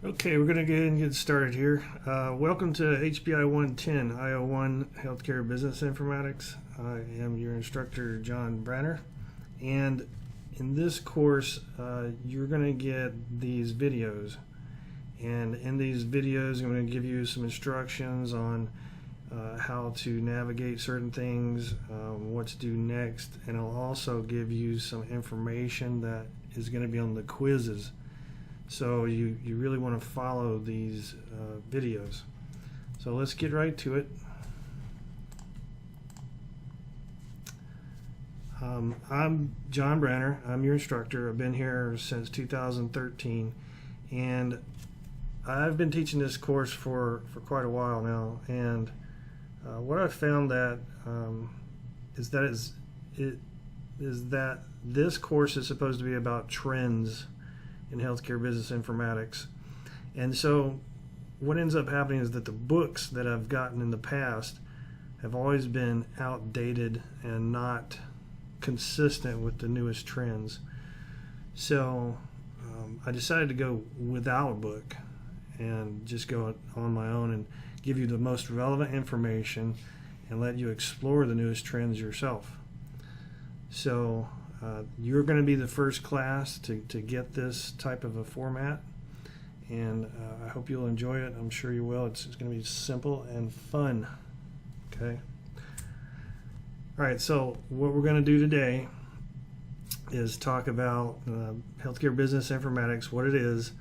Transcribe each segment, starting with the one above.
Okay, we're going to go ahead and get started here. Welcome to HBI 110, IO1 Healthcare Business Informatics. I am your instructor, John Branner. And in this course, you're going to get these videos. And in these videos, I'm going to give you some instructions on how to navigate certain things, what to do next, and I'll also give you some information that is going to be on the quizzes. So you really want to follow these videos. So let's get right to it. I'm John Branner. I'm your instructor. I've been here since 2013, and I've been teaching this course for quite a while now. And what I've found is that this course is supposed to be about trends in healthcare business informatics. And so what ends up happening is that the books that I've gotten in the past have always been outdated and not consistent with the newest trends. So I decided to go without a book and just go on my own and give you the most relevant information and let you explore the newest trends yourself. So you're going to be the first class to get this type of a format, and I hope you'll enjoy it. I'm sure you will. It's going to be simple and fun. Okay. All right, so what we're going to do today is talk about healthcare business informatics, what it is.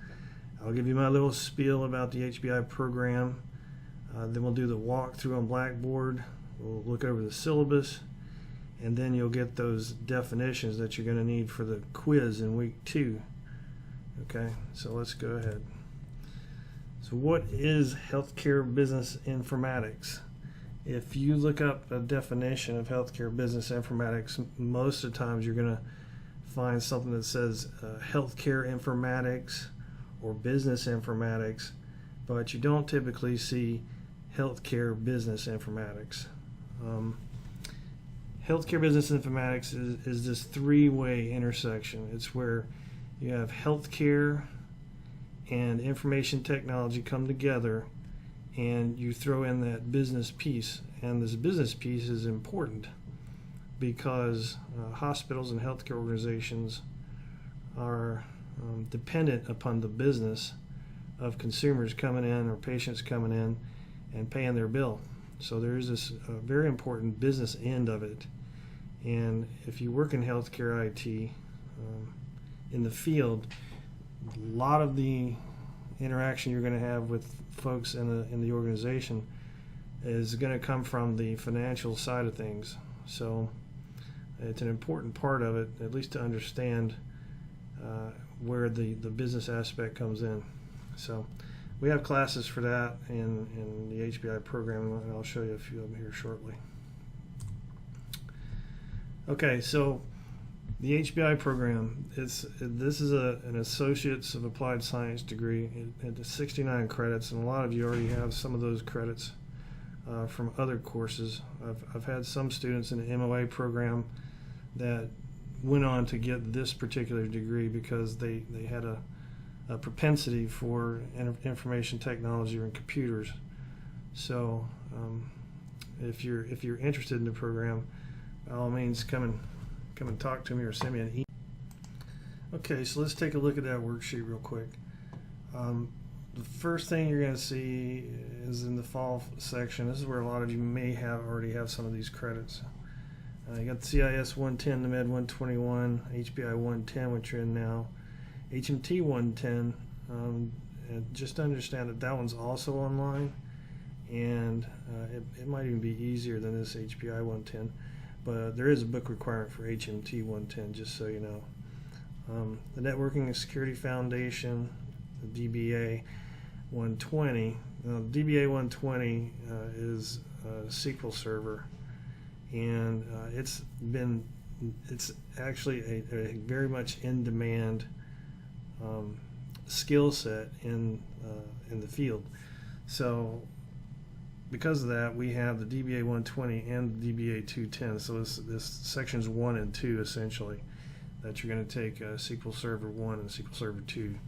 I'll give you my little spiel about the HBI program. Then we'll do the walkthrough on Blackboard. We'll look over the syllabus. And then you'll get those definitions that you're going to need for the quiz in week 2. Okay, so let's go ahead. So what is healthcare business informatics? If you look up a definition of healthcare business informatics, most of the times you're going to find something that says healthcare informatics or business informatics, but you don't typically see healthcare business informatics. Healthcare business informatics is this three-way intersection. It's where you have healthcare and information technology come together, and you throw in that business piece. And this business piece is important because hospitals and healthcare organizations are dependent upon the business of consumers coming in or patients coming in and paying their bill. So there's this very important business end of it. And if you work in healthcare IT in the field, a lot of the interaction you're going to have with folks in the organization is going to come from the financial side of things. So it's an important part of it, at least to understand where the business aspect comes in. So we have classes for that in the HBI program, and I'll show you a few of them here shortly. Okay, so the HBI program, this is an Associates of Applied Science degree. It's 69 credits, and a lot of you already have some of those credits from other courses. I've had some students in the MOA program that went on to get this particular degree because they had a propensity for information technology and computers. So if you're interested in the program, by all means come and talk to me or send me an email. Okay, so let's take a look at that worksheet real quick. The first thing you're going to see is in the fall section. This is where a lot of you may already have some of these credits. You got the CIS 110, the Med 121, HBI 110, which you're in now, HMT 110. And just understand that one's also online, and it might even be easier than this HBI 110. But there is a book requirement for HMT 110, just so you know. The Networking and Security Foundation, the DBA 120. Now, the DBA 120 is a SQL Server, and it's actually a very much in demand skill set in the field. So because of that, we have the DBA 120 and the DBA 210. So this sections 1 and 2 essentially, that you're going to take SQL Server 1 and SQL Server 2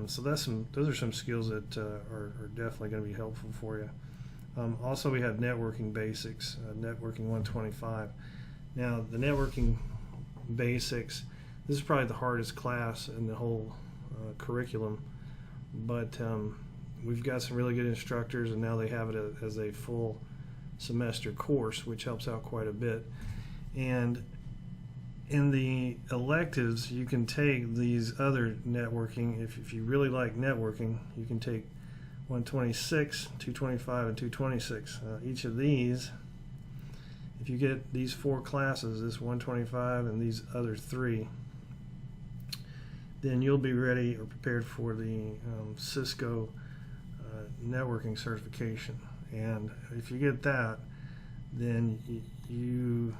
So those are some skills that are definitely going to be helpful for you. Also, we have networking basics, networking 125. Now, the networking basics, this is probably the hardest class in the whole curriculum, but we've got some really good instructors, and now they have it as a full semester course, which helps out quite a bit. And in the electives, you can take these other networking. If you really like networking, you can take 126, 225, and 226. Each of these, if you get these 4 classes, this 125 and these other 3, then you'll be ready or prepared for the Cisco networking certification. And if you get that, then you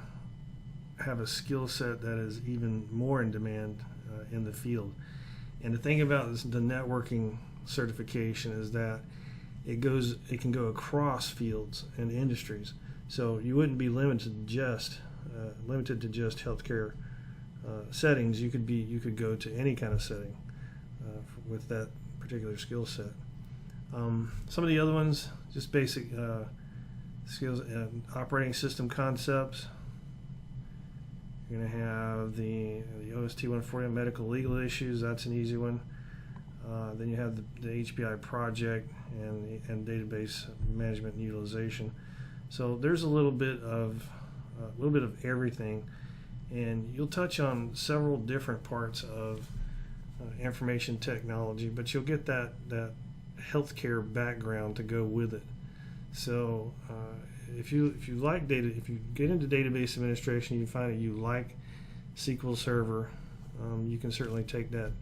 have a skill set that is even more in demand in the field. And the thing about the networking certification is that it can go across fields and industries. So you wouldn't be limited to just healthcare settings. You could go to any kind of setting with that particular skill set. Some of the other ones, just basic skills, operating system concepts. You're going to have the OST 140 medical legal issues. That's an easy one. Then you have the HBI project and database management and utilization. So there's a little bit of everything, and you'll touch on several different parts of information technology, but you'll get that healthcare background to go with it. So if you get into database administration, you find that you like SQL Server, you can certainly take that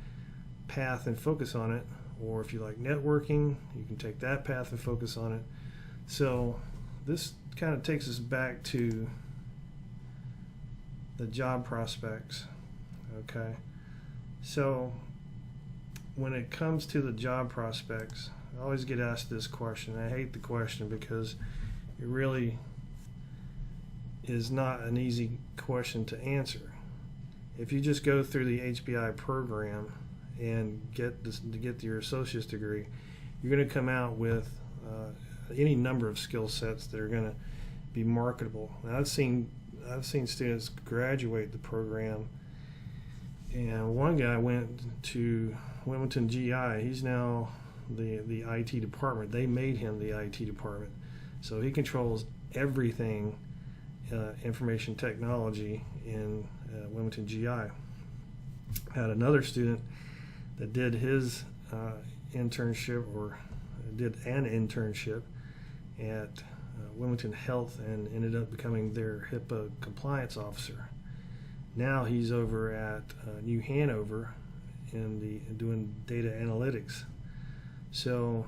path and focus on it. Or if you like networking, you can take that path and focus on it. So this kind of takes us back to the job prospects. Okay, so when it comes to the job prospects, I always get asked this question. I hate the question because it really is not an easy question to answer. If you just go through the HBI program and get your associate's degree, you're going to come out with any number of skill sets that are going to be marketable. Now, I've seen students graduate the program, and one guy went to Wilmington GI. He's now the IT department. They made him the IT department, so he controls everything information technology in Wilmington GI. Had another student that did his internship or did an internship at Wilmington Health and ended up becoming their HIPAA compliance officer. Now he's over at New Hanover doing data analytics. So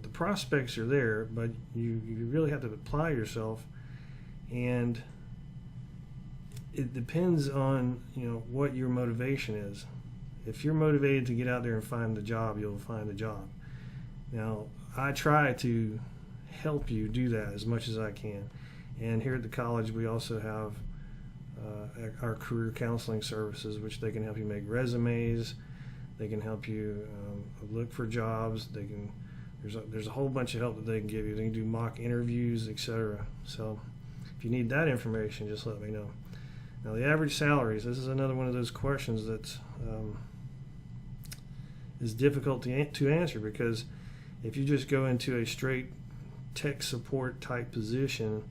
the prospects are there, but you really have to apply yourself, and it depends on what your motivation is. If you're motivated to get out there and find the job, you'll find the job. Now, I try to help you do that as much as I can. And here at the college, we also have our career counseling services, which they can help you make resumes. They can help you look for jobs. There's a whole bunch of help that they can give you. They can do mock interviews, etc. So if you need that information, just let me know. Now, the average salaries, this is another one of those questions that's is difficult to answer, because if you just go into a straight tech support type position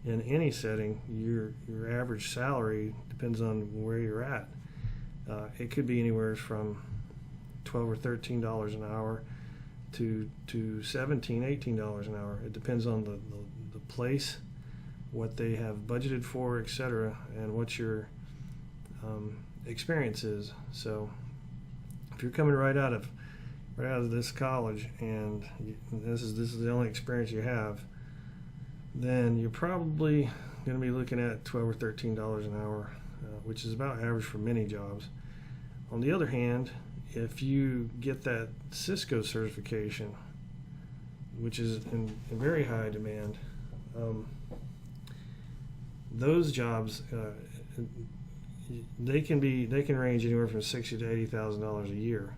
in any setting, your average salary depends on where you're at. It could be anywhere from $12 or $13 an hour to $17, $18 an hour. It depends on the place, what they have budgeted for, etc., and what your experience is. So if you're coming right out of this college and this is the only experience you have, then you're probably going to be looking at $12 or $13 an hour, which is about average for many jobs. On the other hand, if you get that Cisco certification, which is in very high demand, those jobs they can range anywhere from $60,000 to $80,000 a year.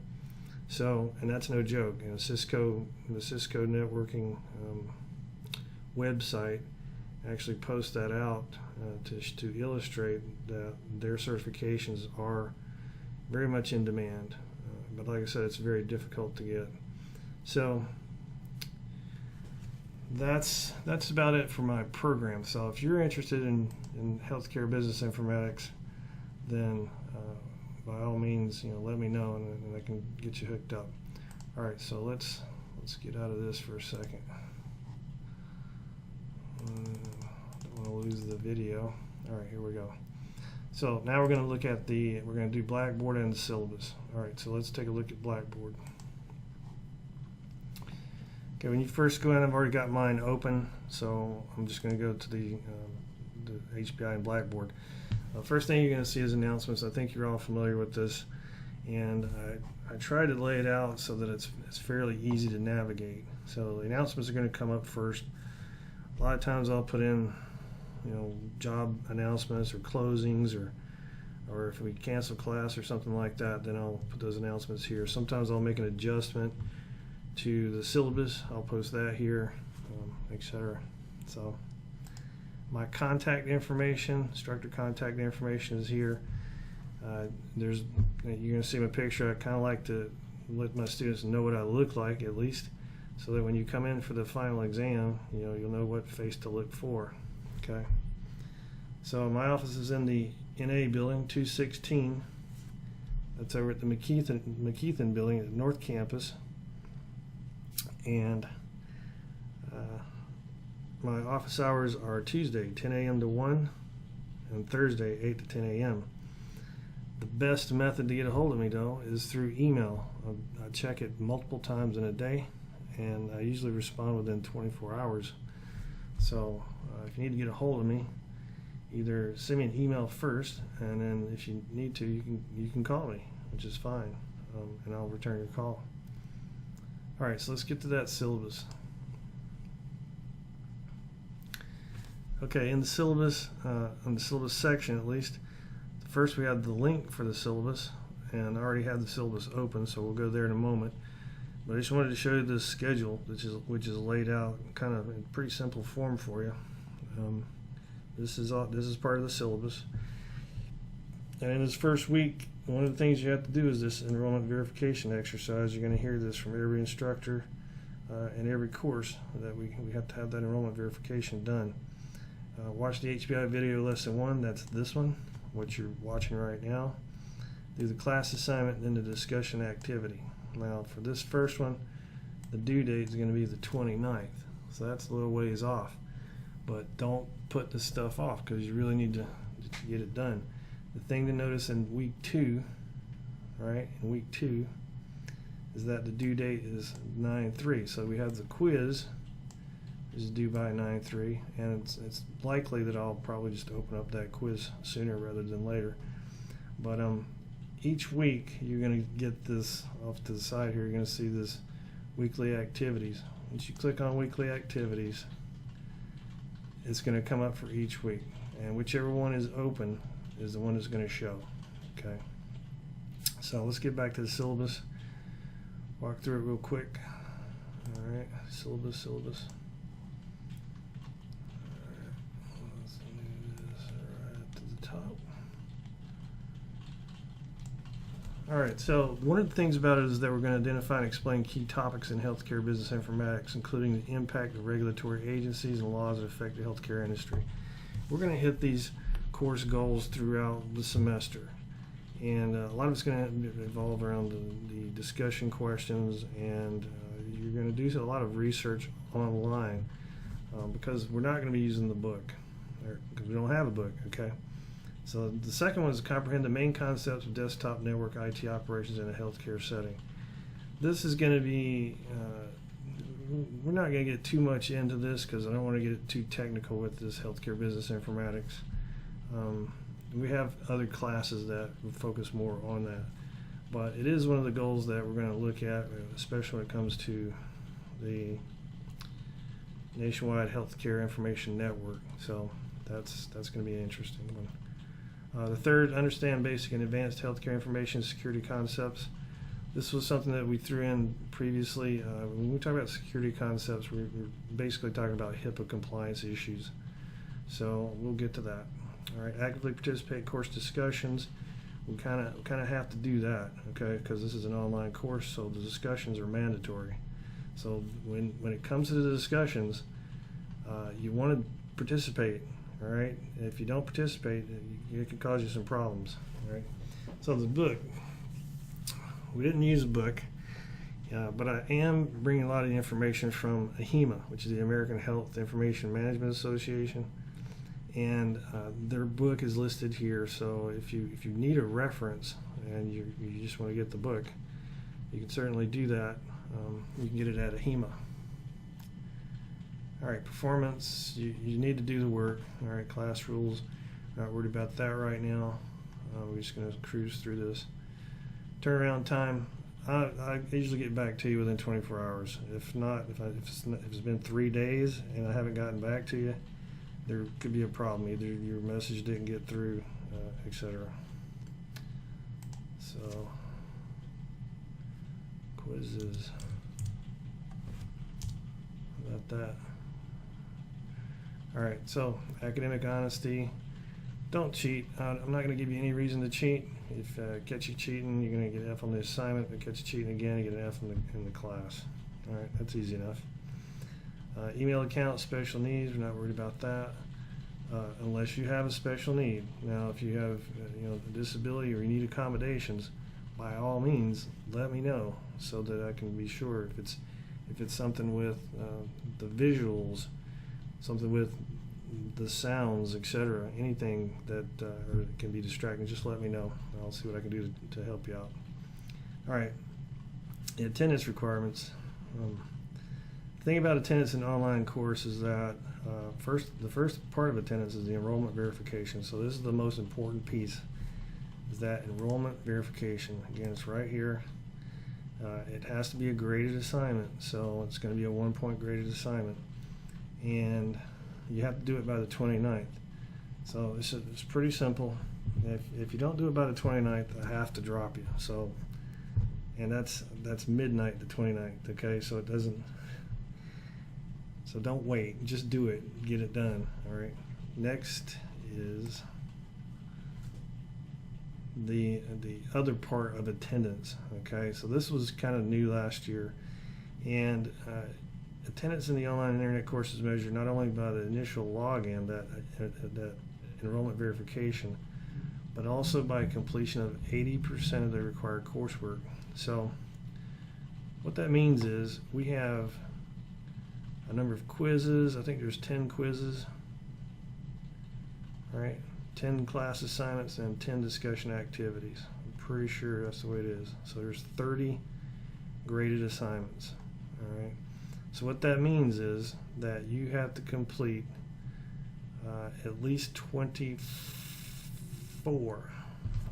So, and that's no joke. The Cisco networking website actually posts that out to illustrate that their certifications are very much in demand. But like I said, it's very difficult to get. So that's about it for my program. So if you're interested in healthcare business informatics, then by all means, let me know, and I can get you hooked up. All right, so let's get out of this for a second. Don't want to lose the video. All right, here we go. So now we're going to look at we're going to do Blackboard and the syllabus. All right, so let's take a look at Blackboard. Okay, when you first go in, I've already got mine open, so I'm just going to go to the HBI and Blackboard. First thing you're going to see is announcements. I think you're all familiar with this, and I try to lay it out so that it's fairly easy to navigate. So the announcements are going to come up first. A lot of times I'll put in, job announcements or closings, or if we cancel class or something like that, then I'll put those announcements here. Sometimes I'll make an adjustment to the syllabus. I'll post that here, etc. So my contact information, instructor contact information is here. You're going to see my picture. I kind of like to let my students know what I look like, at least, so that when you come in for the final exam, you'll know what face to look for. Okay. So my office is in the NA building, 216. That's over at the McKeithen building at North Campus. And my office hours are Tuesday, 10 a.m. to 1, and Thursday, 8 to 10 a.m. The best method to get a hold of me, though, is through email. I check it multiple times in a day, and I usually respond within 24 hours. So if you need to get a hold of me, either send me an email first, and then if you need to, you can call me, which is fine, and I'll return your call. All right, so let's get to that syllabus. Okay, in the syllabus section at least, first we have the link for the syllabus, and I already have the syllabus open, so we'll go there in a moment. But I just wanted to show you the schedule, which is laid out kind of in pretty simple form for you. This is part of the syllabus. And in this first week, one of the things you have to do is this enrollment verification exercise. You're going to hear this from every instructor in every course, that we have to have that enrollment verification done. Watch the HBI video lesson 1, that's this one, what you're watching right now. Do the class assignment and then the discussion activity. Now for this first one, the due date is going to be the 29th, so that's a little ways off. But don't put this stuff off, because you really need to get it done. The thing to notice in week 2, right, in week 2, is that the due date is 9/3. So we have the quiz is due by 9/3, and it's likely that I'll probably just open up that quiz sooner rather than later. But each week you're going to get this off to the side here. You're going to see this weekly activities. Once you click on weekly activities, it's going to come up for each week, and whichever one is open is the one that's going to show. Okay, so let's get back to the syllabus, walk through it real quick. All right, syllabus. All right, let's move this right to the top. All right, so one of the things about it is that we're going to identify and explain key topics in healthcare business informatics, including the impact of regulatory agencies and laws that affect the healthcare industry. We're going to hit these course goals throughout the semester, and a lot of it's going to revolve around the discussion questions, and you're going to do a lot of research online, because we're not going to be using the book, because we don't have a book. Okay. So the second one is to comprehend the main concepts of desktop network IT operations in a healthcare setting. This is going to be, we're not going to get too much into this because I don't want to get too technical with this healthcare business informatics. We have other classes that focus more on that. But it is one of the goals that we're going to look at, especially when it comes to the Nationwide Healthcare Information Network. So that's going to be an interesting one. The third, understand basic and advanced healthcare information security concepts. This was something that we threw in previously. When we talk about security concepts, we're basically talking about HIPAA compliance issues. So we'll get to that. All right, actively participate in course discussions. We kind of have to do that, okay, because this is an online course, so the discussions are mandatory. So when it comes to the discussions, you want to participate, all right? If you don't participate, it can cause you some problems, all right? So the book, we didn't use a book, but I am bringing a lot of the information from AHIMA, which is the American Health Information Management Association, and their book is listed here. So if you need a reference and you just want to get the book, you can certainly do that. You can get it at AHIMA. All right, performance, you need to do the work. All right, class rules, not worried about that right now. We're just going to cruise through this. Turnaround time, I usually get back to you within 24 hours. If not, if it's been 3 days and I haven't gotten back to you, there could be a problem. Either your message didn't get through, etc. So, quizzes. About that. All right, so academic honesty. Don't cheat. I'm not going to give you any reason to cheat. If I catch you cheating, you're going to get an F on the assignment. If I catch you cheating again, you get an F in the class. All right, that's easy enough. Email account, special needs. We're not worried about that, unless you have a special need. Now, if you have a disability or you need accommodations, by all means, let me know so that I can be sure. If it's something with the visuals, something with the sounds, etc., anything that can be distracting, just let me know. I'll see what I can do to help you out. All right, the attendance requirements. The thing about attendance in an online course is that the first part of attendance is the enrollment verification. So this is the most important piece, is that enrollment verification. Again, it's right here. It has to be a graded assignment, so it's going to be a 1-point graded assignment, and you have to do it by the 29th. So it's pretty simple. If you don't do it by the 29th, I have to drop you. So, and that's midnight the 29th. Okay, so it doesn't. So don't wait. Just do it. Get it done. All right. Next is the other part of attendance. Okay, so this was kind of new last year, and attendance in the online internet course is measured not only by the initial login, that enrollment verification, but also by completion of 80% of the required coursework. So what that means is we have a number of quizzes. I think there's 10 quizzes. All right, 10 class assignments and 10 discussion activities. I'm pretty sure that's the way it is. So there's 30 graded assignments. All right. So what that means is that you have to complete at least 24,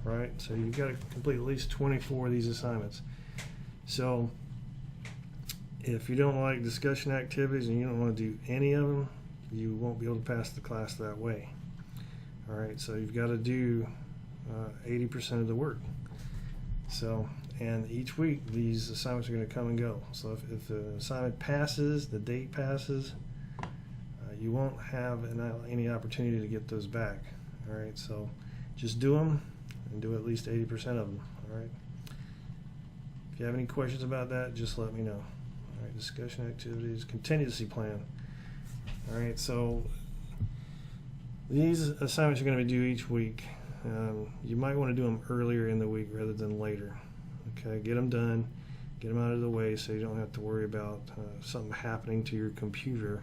right? So you've got to complete at least 24 of these assignments. So if you don't like discussion activities and you don't want to do any of them, you won't be able to pass the class that way. All right, so you've got to do 80% of the work. So, and each week these assignments are going to come and go. So if the assignment passes, the date passes, you won't have any opportunity to get those back. All right, so just do them and do at least 80% of them. All right. If you have any questions about that, just let me know. All right, discussion activities, contingency plan. All right, so these assignments are going to be due each week. You might want to do them earlier in the week rather than later. Okay, get them done, get them out of the way so you don't have to worry about something happening to your computer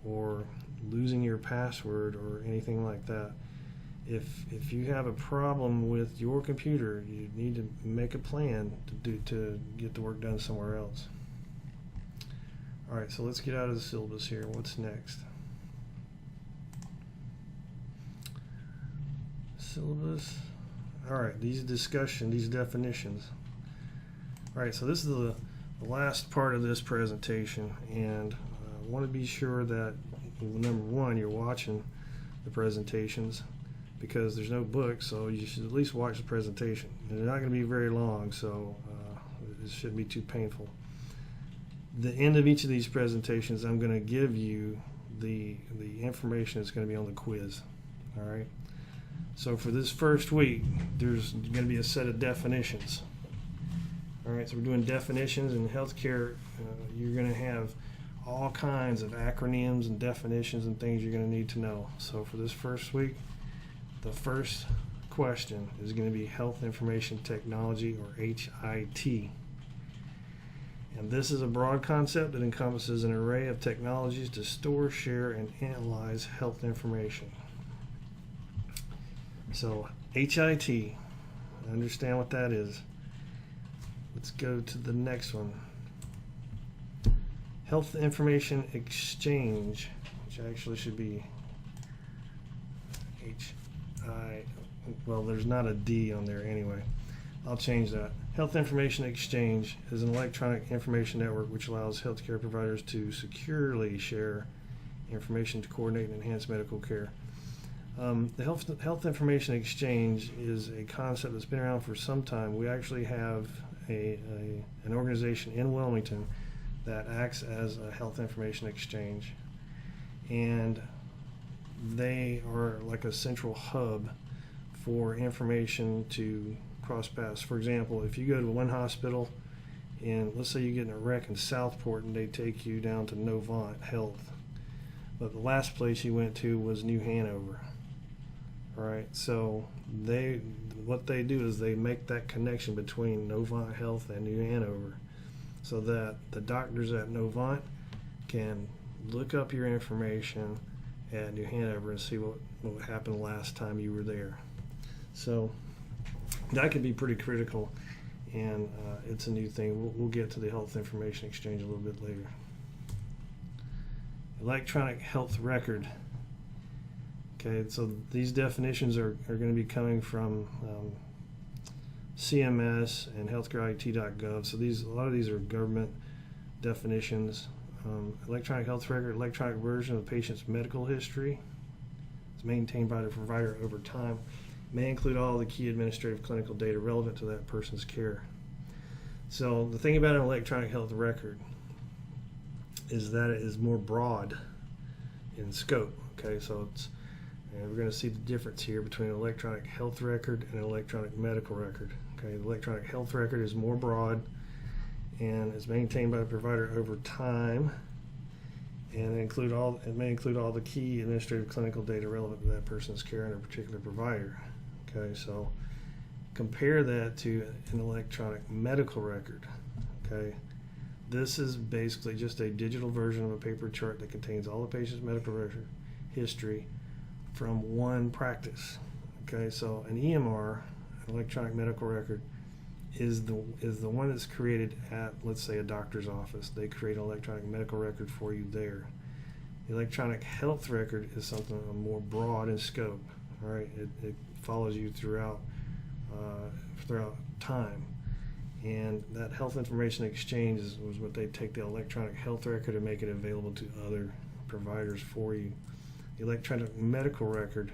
or losing your password or anything like that. If you have a problem with your computer, you need to make a plan to get the work done somewhere else. All right, so let's get out of the syllabus here. What's next? Syllabus. All right, these definitions. All right, so this is the last part of this presentation, and I want to be sure that, number one, you're watching the presentations, because there's no book, so you should at least watch the presentation. And they're not going to be very long, so it shouldn't be too painful. The end of each of these presentations, I'm going to give you the information that's going to be on the quiz. All right. So for this first week, there's going to be a set of definitions. All right. So we're doing definitions in healthcare. You're going to have all kinds of acronyms and definitions and things you're going to need to know. So for this first week, the first question is going to be Health Information Technology, or HIT. And this is a broad concept that encompasses an array of technologies to store, share, and analyze health information. So HIT, understand what that is. Let's go to the next one. Health Information Exchange, which actually should be HI. Well, there's not a D on there anyway. I'll change that. Health Information Exchange is an electronic information network which allows healthcare providers to securely share information to coordinate and enhance medical care. The Health Information Exchange is a concept that's been around for some time. We actually have an organization in Wilmington that acts as a health information exchange, and they are like a central hub for information to cross paths. For example, if you go to one hospital and let's say you get in a wreck in Southport and they take you down to Novant Health, but the last place you went to was New Hanover. All right, so what they do is they make that connection between Novant Health and New Hanover, so that the doctors at Novant can look up your information at New Hanover and see what happened last time you were there. So that could be pretty critical, and it's a new thing. We'll get to the Health Information Exchange a little bit later. Electronic health record. Okay, so these definitions are going to be coming from CMS and healthcareIT.gov. So a lot of these are government definitions. Electronic health record, electronic version of the patient's medical history. It's maintained by the provider over time. May include all the key administrative clinical data relevant to that person's care. So the thing about an electronic health record is that it is more broad in scope. Okay, so we're going to see the difference here between an electronic health record and an electronic medical record. Okay, the electronic health record is more broad and is maintained by the provider over time, and it may include all the key administrative clinical data relevant to that person's care and a particular provider. Okay, so compare that to an electronic medical record. Okay, this is basically just a digital version of a paper chart that contains all the patient's medical record history from one practice. Okay, so an EMR, an electronic medical record, is the one that's created at, let's say, a doctor's office. They create an electronic medical record for you there. The electronic health record is something more broad in scope. All right, it follows you throughout time, and that health information exchange was what they take the electronic health record and make it available to other providers for you. The electronic medical record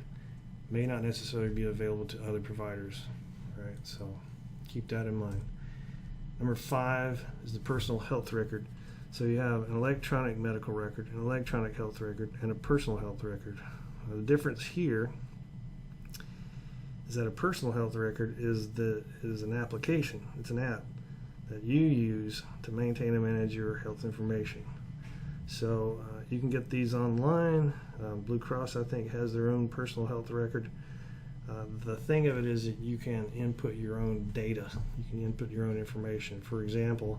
may not necessarily be available to other providers. All right, so keep that in mind. Number 5 is the personal health record. So you have an electronic medical record, an electronic health record, and a personal health record. The difference here is that a personal health record is an application. It's an app that you use to maintain and manage your health information. So you can get these online. Blue Cross, I think, has their own personal health record. The thing of it is that you can input your own data. You can input your own information. For example,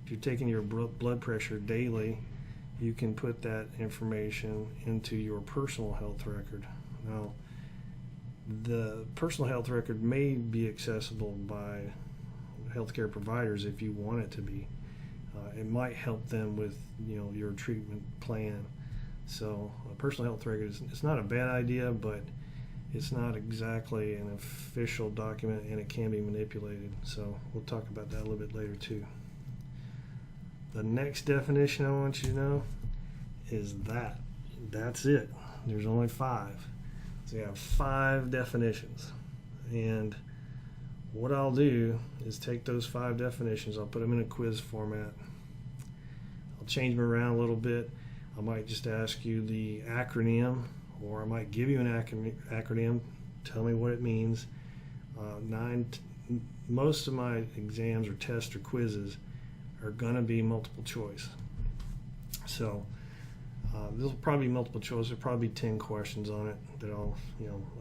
if you're taking your blood pressure daily, you can put that information into your personal health record. Now, the personal health record may be accessible by healthcare providers if you want it to be. It might help them with your treatment plan. So a personal health record it's not a bad idea, but it's not exactly an official document, and it can be manipulated. So we'll talk about that a little bit later too. The next definition I want you to know is that's it. There's only 5. So you have 5 definitions, and what I'll do is take those 5 definitions, I'll put them in a quiz format. I'll change them around a little bit. I might just ask you the acronym, or I might give you an acronym, tell me what it means. Most of my exams or tests or quizzes are going to be multiple choice. So there'll probably be multiple choice. There'll probably be 10 questions on it that I'll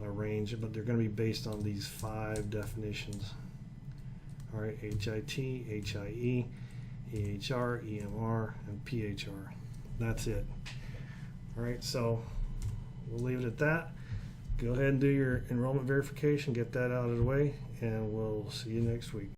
arrange, but they're going to be based on these 5 definitions. All right, HIT, HIE, EHR, EMR, and PHR. That's it. All right, so we'll leave it at that. Go ahead and do your enrollment verification, get that out of the way, and we'll see you next week.